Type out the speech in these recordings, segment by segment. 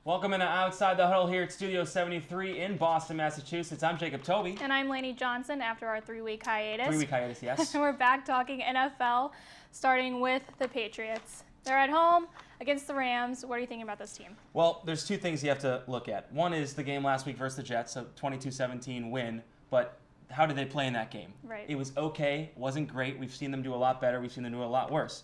Welcome to Outside the Huddle here at Studio 73 in Boston, Massachusetts. I'm Jacob Tobey. And I'm Laney Johnson after our 3-week hiatus. 3-week hiatus, yes. And we're back talking NFL, starting with the Patriots. They're at home against the Rams. What are you thinking about this team? Well, there's two things you have to look at. One is the game last week versus the Jets, a 22-17 win, but how did they play in that game? Right. It was okay, wasn't great. We've seen them do a lot better. We've seen them do a lot worse.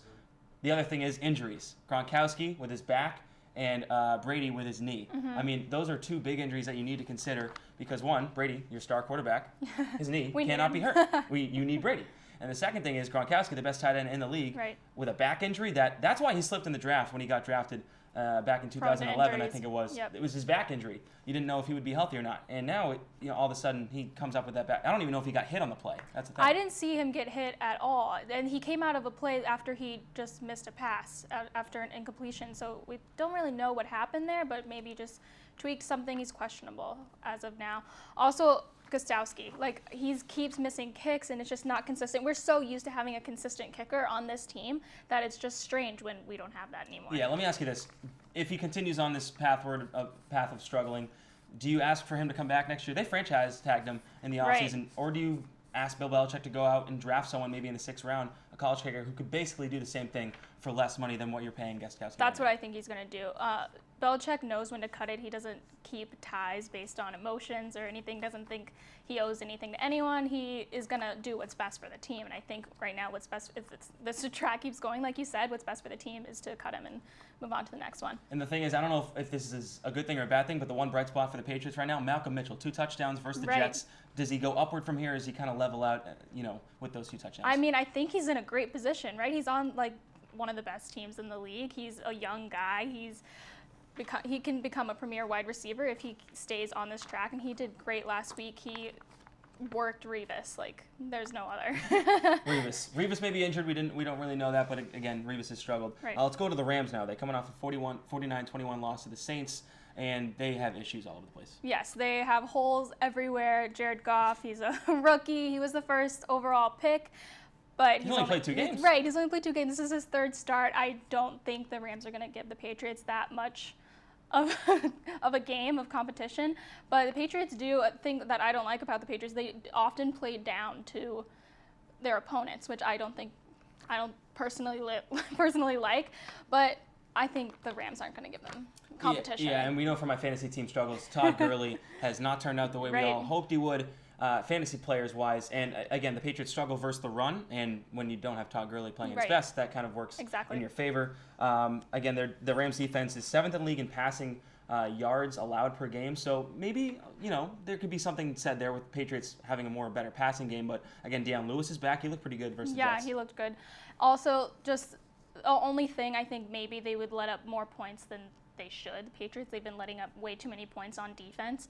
The other thing is injuries. Gronkowski with his back and Brady with his knee. Mm-hmm. I mean, those are two big injuries that you need to consider because, one, Brady, your star quarterback, his knee cannot be hurt. You need Brady. And the second thing is Gronkowski, the best tight end in the league, right, with a back injury. That's why he slipped in the draft when he got drafted back in 2011, I think it was. Yep. It was his back injury. You didn't know if he would be healthy or not. And now, all of a sudden, he comes up with that back. I don't even know if he got hit on the play. That's the thing. I didn't see him get hit at all. And he came out of a play after he just missed a pass after an incompletion. So we don't really know what happened there, but maybe just tweaked something. He's questionable as of now. Also, Gostowski, he keeps missing kicks and it's just not consistent. We're so used to having a consistent kicker on this team that it's just strange when we don't have that anymore. Yeah, let me ask you this. If he continues on this path of struggling, do you ask for him to come back next year? They franchise tagged him in the offseason. Right. Or do you ask Bill Belichick to go out and draft someone maybe in the 6th round, a college kicker who could basically do the same thing for less money than what you're paying Gostowski? That's what I think he's going to do. Belichick knows when to cut it. He doesn't keep ties based on emotions or anything, doesn't think he owes anything to anyone. He is going to do what's best for the team. And I think right now what's best, if this track keeps going like you said, what's best for the team is to cut him and move on to the next one. And the thing is, I don't know if this is a good thing or a bad thing, but the one bright spot for the Patriots right now, Malcolm Mitchell, 2 touchdowns versus the Jets. Does he go upward from here? Or does he kind of level out, with those 2 touchdowns? I mean, I think he's in a great position, right? He's on, one of the best teams in the league. He's a young guy. He can become a premier wide receiver if he stays on this track, and he did great last week. He worked Revis there's no other. Revis may be injured. We don't really know that, but again, Revis has struggled. Right. Let's go to the Rams now. They're coming off a 49-21 loss to the Saints, and they have issues all over the place. Yes, they have holes everywhere. Jared Goff, he's a rookie. He was the first overall pick. But he's only played 2 games. Right, he's only played 2 games. This is his 3rd start. I don't think the Rams are going to give the Patriots that much of a game of competition. But the Patriots do a thing that I don't like about the Patriots. They often play down to their opponents, which I don't personally like. But I think the Rams aren't going to give them competition. Yeah, and we know from my fantasy team struggles, Todd Gurley has not turned out the way we all hoped he would. Fantasy players wise, and again, the Patriots struggle versus the run, and when you don't have Todd Gurley playing his best, that kind of works in your favor. Again, the Rams defense is 7th in league in passing yards allowed per game, so maybe there could be something said there with Patriots having a better passing game. But again, Deion Lewis is back; he looked pretty good versus the Jets. Yeah, he looked good. Also, just the only thing I think maybe they would let up more points than they should. The Patriots, they've been letting up way too many points on defense,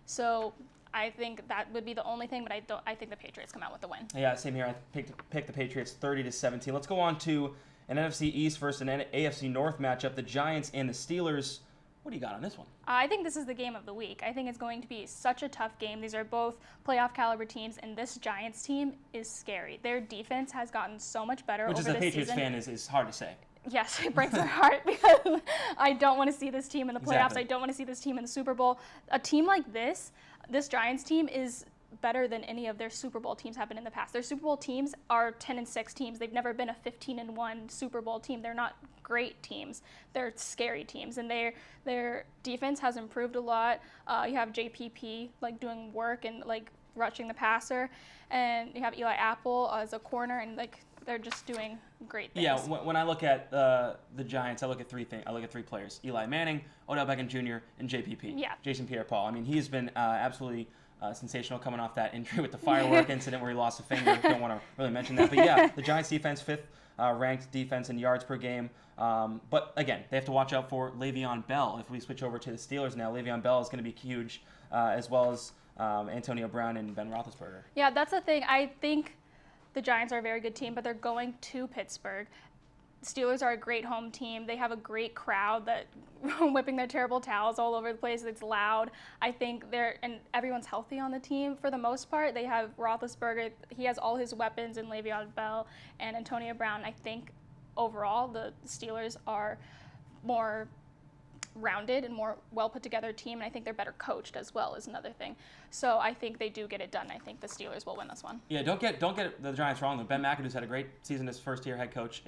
so I think that would be the only thing, but I think the Patriots come out with the win. Yeah, same here. I picked the Patriots 30-17. Let's go on to an NFC East versus an AFC North matchup, the Giants and the Steelers. What do you got on this one? I think this is the game of the week. I think it's going to be such a tough game. These are both playoff caliber teams, and this Giants team is scary. Their defense has gotten so much better over the season. Which, as a Patriots fan, is hard to say. Yes, it breaks my heart because I don't want to see this team in the playoffs. Exactly. I don't want to see this team in the Super Bowl. A team like this Giants team is better than any of their Super Bowl teams have been in the past. Their Super Bowl teams are 10-6 teams. They've never been a 15-1 Super Bowl team. They're not great teams. They're scary teams, and their defense has improved a lot. You have JPP doing work and rushing the passer, and you have Eli Apple as a corner, and they're just doing great things. Yeah, when I look at the Giants, I look at 3 things. I look at 3 players: Eli Manning, Odell Beckham Jr., and JPP. Yeah. Jason Pierre-Paul. I mean, he's been absolutely sensational coming off that injury with the firework incident where he lost a finger. Don't want to really mention that. But yeah, the Giants defense, 5th ranked defense in yards per game. But again, they have to watch out for Le'Veon Bell. If we switch over to the Steelers now, Le'Veon Bell is going to be huge, as well as Antonio Brown and Ben Roethlisberger. Yeah, that's the thing. I think the Giants are a very good team, but they're going to Pittsburgh. Steelers are a great home team. They have a great crowd that whipping their terrible towels all over the place. It's loud. I think and everyone's healthy on the team for the most part. They have Roethlisberger. He has all his weapons in Le'Veon Bell and Antonio Brown. I think overall the Steelers are more rounded and more well put together team, and I think they're better coached as well is another thing. So I think they do get it done. I think the Steelers will win this one. Yeah, don't get the Giants wrong. Ben McAdoo's had a great season as first-year head coach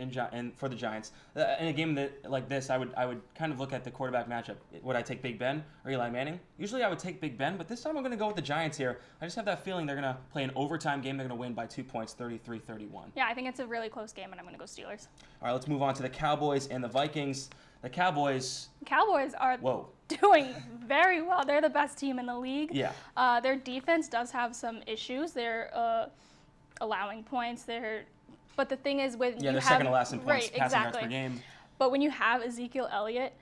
for the Giants. In a game like this, I would kind of look at the quarterback matchup. Would I take Big Ben or Eli Manning? Usually I would take Big Ben, but this time I'm going to go with the Giants here. I just have that feeling they're going to play an overtime game. They're going to win by 2 points, 33-31. Yeah, I think it's a really close game, and I'm going to go Steelers. All right, let's move on to the Cowboys and the Vikings. The Cowboys are doing very well. They're the best team in the league. Yeah. Their defense does have some issues. They're allowing points. But the thing is, they're second to last in points, passing yards per game. But when you have Ezekiel Elliott,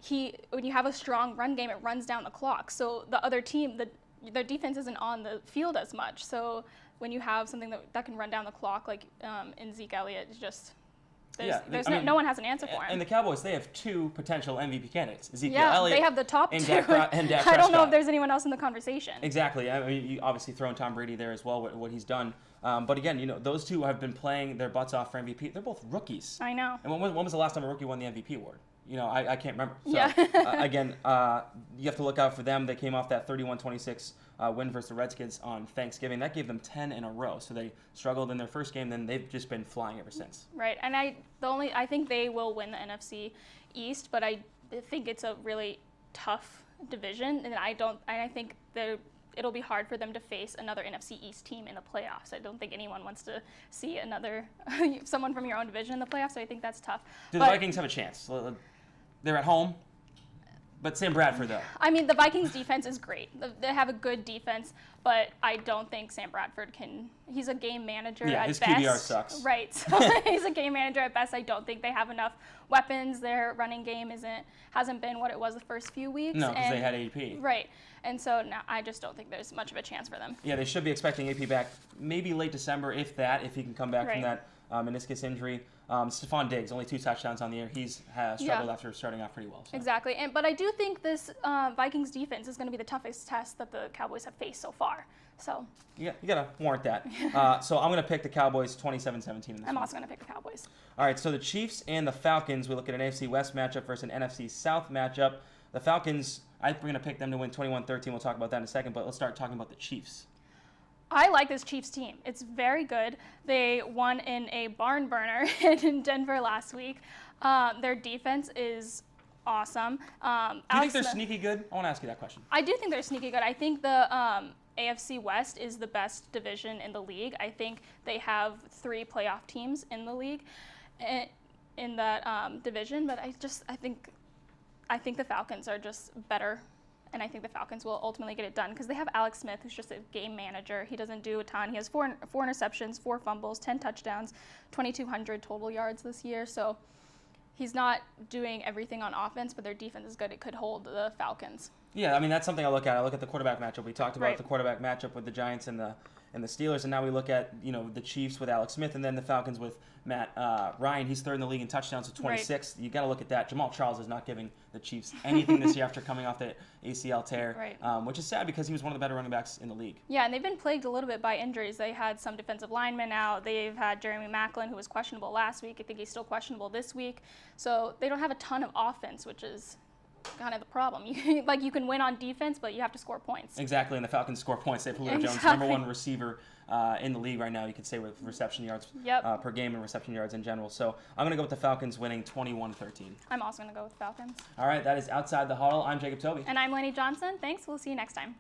when you have a strong run game, it runs down the clock. So the other team, their defense isn't on the field as much. So when you have something that can run down the clock, like in Zeke Elliott, it's just no one has an answer for him. And the Cowboys, they have 2 potential MVP candidates. Ezekiel Elliott. Elliott. They have the top 2. And Dak Prescott. I don't know if there's anyone else in the conversation. Exactly. I mean, you obviously throw in Tom Brady there as well, what he's done. But again, those 2 have been playing their butts off for MVP. They're both rookies. I know. And when was the last time a rookie won the MVP award? I can't remember. So, yeah. Again, you have to look out for them. They came off that 31-26 win versus the Redskins on Thanksgiving. That gave them 10 in a row. So they struggled in their first game, then they've just been flying ever since. Right. And I think they will win the NFC East, but I think it's a really tough division, and I think it'll be hard for them to face another NFC East team in the playoffs. I don't think anyone wants to see someone from your own division in the playoffs, so I think that's tough. Do the Vikings have a chance? They're at home, but Sam Bradford, though. I mean, the Vikings' defense is great. They have a good defense, but I don't think Sam Bradford can. He's a game manager at best. Yeah, his QBR sucks. Right. So he's a game manager at best. I don't think they have enough weapons. Their running game hasn't been what it was the first few weeks. No, because they had AP. Right. And so now I just don't think there's much of a chance for them. Yeah, they should be expecting AP back maybe late December, if he can come back from that meniscus injury. Stephon Diggs, only 2 touchdowns on the year. He's struggled after starting off pretty well. So. Exactly. But I do think this Vikings defense is going to be the toughest test that the Cowboys have faced so far. So you got to warrant that. So I'm going to pick the Cowboys 27-17. I'm also going to pick the Cowboys. All right, so the Chiefs and the Falcons, we look at an AFC West matchup versus an NFC South matchup. The Falcons, we're going to pick them to win 21-13. We'll talk about that in a second, but let's start talking about the Chiefs. I like this Chiefs team. It's very good. They won in a barn burner in Denver last week. Their defense is awesome. Do you think they're sneaky good? I want to ask you that question. I do think they're sneaky good. I think the AFC West is the best division in the league. I think they have 3 playoff teams in the league in that division, but I think the Falcons are just better. And I think the Falcons will ultimately get it done because they have Alex Smith, who's just a game manager. He doesn't do a ton. He has 4 interceptions, 4 fumbles, 10 touchdowns, 2,200 total yards this year. So he's not doing everything on offense, but their defense is good. It could hold the Falcons. Yeah, I mean, that's something I look at. I look at the quarterback matchup. We talked about the quarterback matchup with the Giants and the Steelers, and now we look at the Chiefs with Alex Smith, and then the Falcons with Matt Ryan. He's 3rd in the league in touchdowns with 26. Right. You got to look at that. Jamal Charles is not giving the Chiefs anything this year after coming off the ACL tear, which is sad because he was one of the better running backs in the league. Yeah, and they've been plagued a little bit by injuries. They had some defensive linemen out. They've had Jeremy Maclin, who was questionable last week. I think he's still questionable this week. So they don't have a ton of offense, which is kind of the problem. You can win on defense, but you have to score points. Exactly, and the Falcons score points. They have Julio Jones, number 1 receiver in the league right now, you could say, with reception yards per game and reception yards in general. So I'm going to go with the Falcons winning 21-13. I'm also going to go with the Falcons. All right, that is Outside the Huddle. I'm Jacob Tobey. And I'm Laney Johnson. Thanks. We'll see you next time.